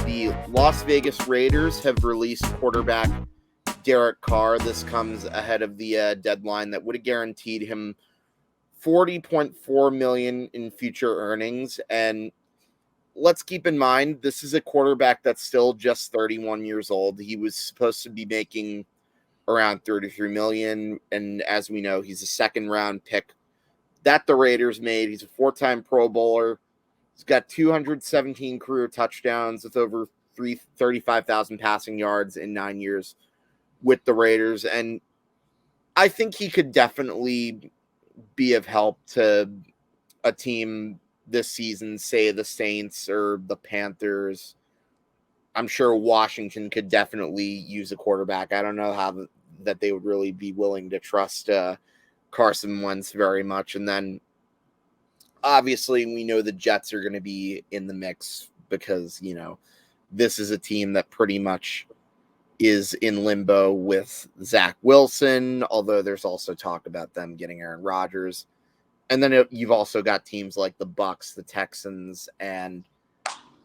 the Las Vegas Raiders have released quarterback Derek Carr. This comes ahead of the deadline that would have guaranteed him $40.4 million in future earnings. And let's keep in mind, this is a quarterback that's still just 31 years old. He was supposed to be making around $33 million, and as we know, he's a second-round pick that the Raiders made. He's a four-time Pro Bowler. He's got 217 career touchdowns with over 35,000 passing yards in 9 years with the Raiders, and I think he could definitely be of help to a team this season, say the Saints or the Panthers. I'm sure Washington could definitely use a quarterback. I don't know how that they would really be willing to trust Carson Wentz very much. And then obviously we know the Jets are going to be in the mix because, you know, this is a team that pretty much is in limbo with Zach Wilson, although there's also talk about them getting Aaron Rodgers. And then you've also got teams like the Bucs, the Texans, and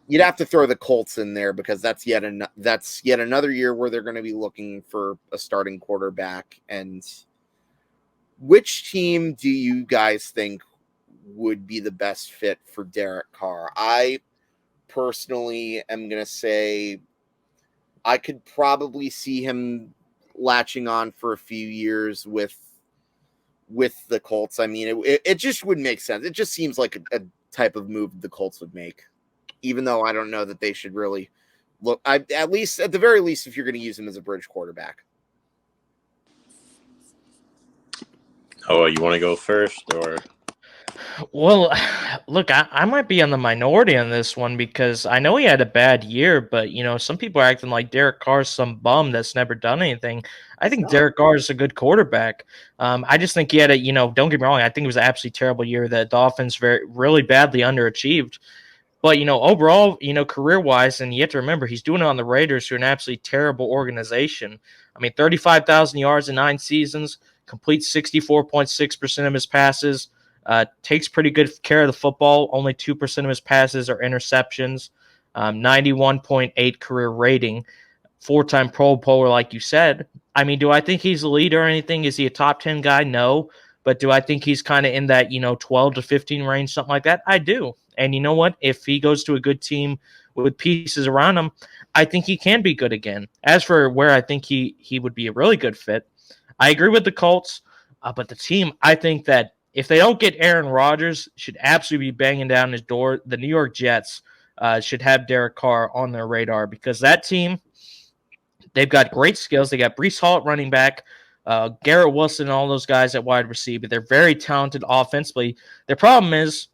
you'd have to throw the Colts in there because that's yet another year where they're going to be looking for a starting quarterback. And which team do you guys think would be the best fit for Derek Carr? I personally am going to say I could probably see him latching on for a few years with the Colts. I mean, it just would make sense. It just seems like a type of move the Colts would make, even though I don't know that they should really look. At the very least, if you're going to use him as a bridge quarterback. Oh, you want to go first, or? Well, look, I might be on the minority on this one because I know he had a bad year, but, you know, some people are acting like Derek Carr's some bum that's never done anything. I think Derek Carr is a good quarterback. I just think he had don't get me wrong, I think it was an absolutely terrible year. The Dolphins really badly underachieved. But, you know, overall, you know, career-wise, and you have to remember, he's doing it on the Raiders, who are an absolutely terrible organization. I mean, 35,000 yards in 9 seasons, completes 64.6% of his passes, takes pretty good care of the football. Only 2% of his passes are interceptions, 91.8 career rating, 4-time Pro Bowler, like you said. I mean, do I think he's a leader or anything? Is he a top 10 guy? No. But do I think he's kind of in that, 12 to 15 range, something like that? I do. And you know what? If he goes to a good team with pieces around him, I think he can be good again. As for where I think he would be a really good fit, I agree with the Colts. But the team, I think that if they don't get Aaron Rodgers, should absolutely be banging down his door. The New York Jets should have Derek Carr on their radar because that team, they've got great skills. They got Breece Hall at running back, Garrett Wilson, and all those guys at wide receiver. They're very talented offensively. Their problem is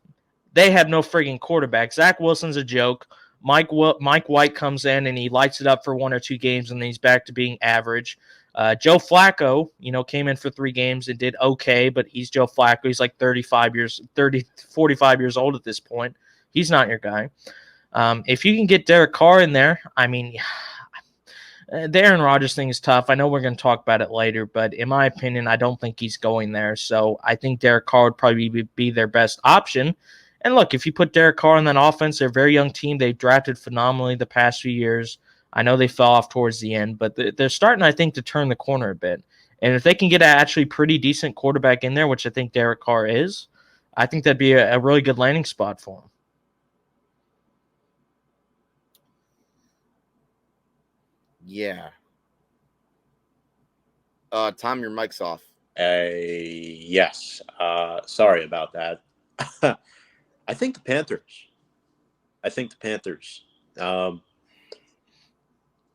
they have no frigging quarterback. Zach Wilson's a joke. Mike White comes in and he lights it up for 1 or 2 games, and then he's back to being average. Joe Flacco, came in for 3 games and did okay, but he's Joe Flacco. He's like 45 years old at this point. He's not your guy. If you can get Derek Carr in there, I mean, the Aaron Rodgers thing is tough. I know we're going to talk about it later, but in my opinion, I don't think he's going there. So I think Derek Carr would probably be their best option. And look, if you put Derek Carr in that offense, they're a very young team. They've drafted phenomenally the past few years. I know they fell off towards the end, but they're starting, I think, to turn the corner a bit. And if they can get an actually pretty decent quarterback in there, which I think Derek Carr is, I think that'd be a really good landing spot for him. Yeah. Tom, your mic's off. Yes. Sorry about that. I think the Panthers.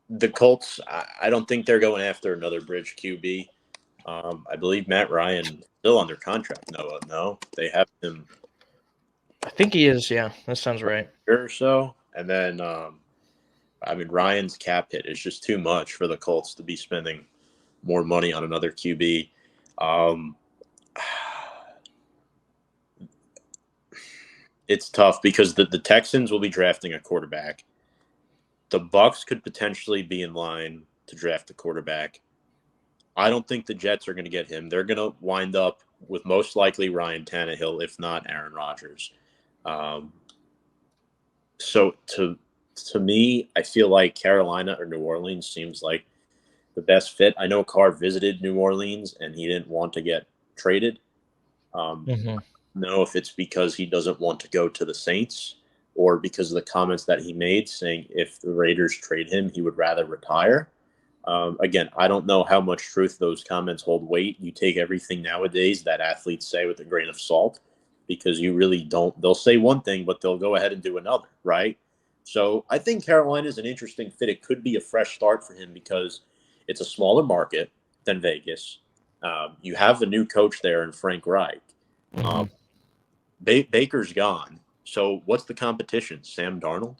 The Colts, I don't think they're going after another bridge QB. I believe Matt Ryan still under contract. No, they have him. I think he is. Yeah, that sounds right. Or so, and then Ryan's cap hit is just too much for the Colts to be spending more money on another QB. It's tough because the Texans will be drafting a quarterback. The Bucs could potentially be in line to draft a quarterback. I don't think the Jets are going to get him. They're going to wind up with most likely Ryan Tannehill, if not Aaron Rodgers. So to to me, I feel like Carolina or New Orleans seems like the best fit. I know Carr visited New Orleans and he didn't want to get traded. Mhm. Know if it's because he doesn't want to go to the Saints or because of the comments that he made saying if the Raiders trade him, he would rather retire. Again, I don't know how much truth those comments hold weight. You take everything nowadays that athletes say with a grain of salt because you really don't. They'll say one thing, but they'll go ahead and do another, right? So I think Carolina is an interesting fit. It could be a fresh start for him because it's a smaller market than Vegas. You have a new coach there in Frank Reich. Mhm. Baker's gone. So what's the competition? Sam Darnold?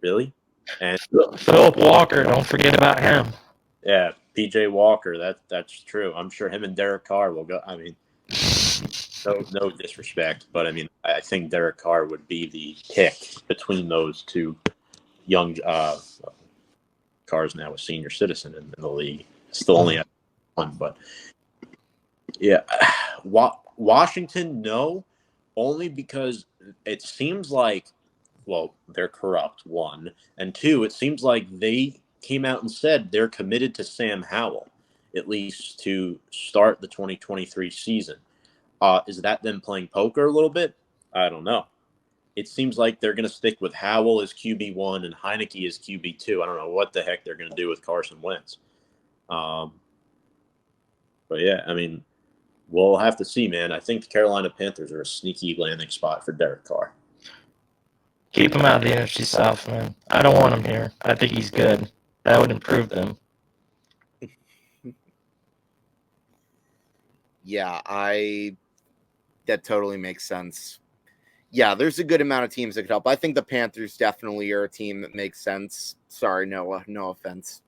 Really? And Philip Walker, don't forget about him. yeah, PJ Walker, that's true. I'm sure him and Derek Carr will go. I mean, no disrespect, but I mean, I think Derek Carr would be the pick between those two young Carr's now a senior citizen in the league. Still only at one, but yeah. Washington, no, only because it seems like, well, they're corrupt, one. And two, it seems like they came out and said they're committed to Sam Howell, at least to start the 2023 season. Is that them playing poker a little bit? I don't know. It seems like they're going to stick with Howell as QB1 and Heineke as QB2. I don't know what the heck they're going to do with Carson Wentz. But yeah, I mean, we'll have to see, man. I think the Carolina Panthers are a sneaky landing spot for Derek Carr. Keep him out of the NFC South, man. I don't want him here. I think he's good. That would improve them. Yeah, that totally makes sense. Yeah, there's a good amount of teams that could help. I think the Panthers definitely are a team that makes sense. Sorry, Noah, no offense.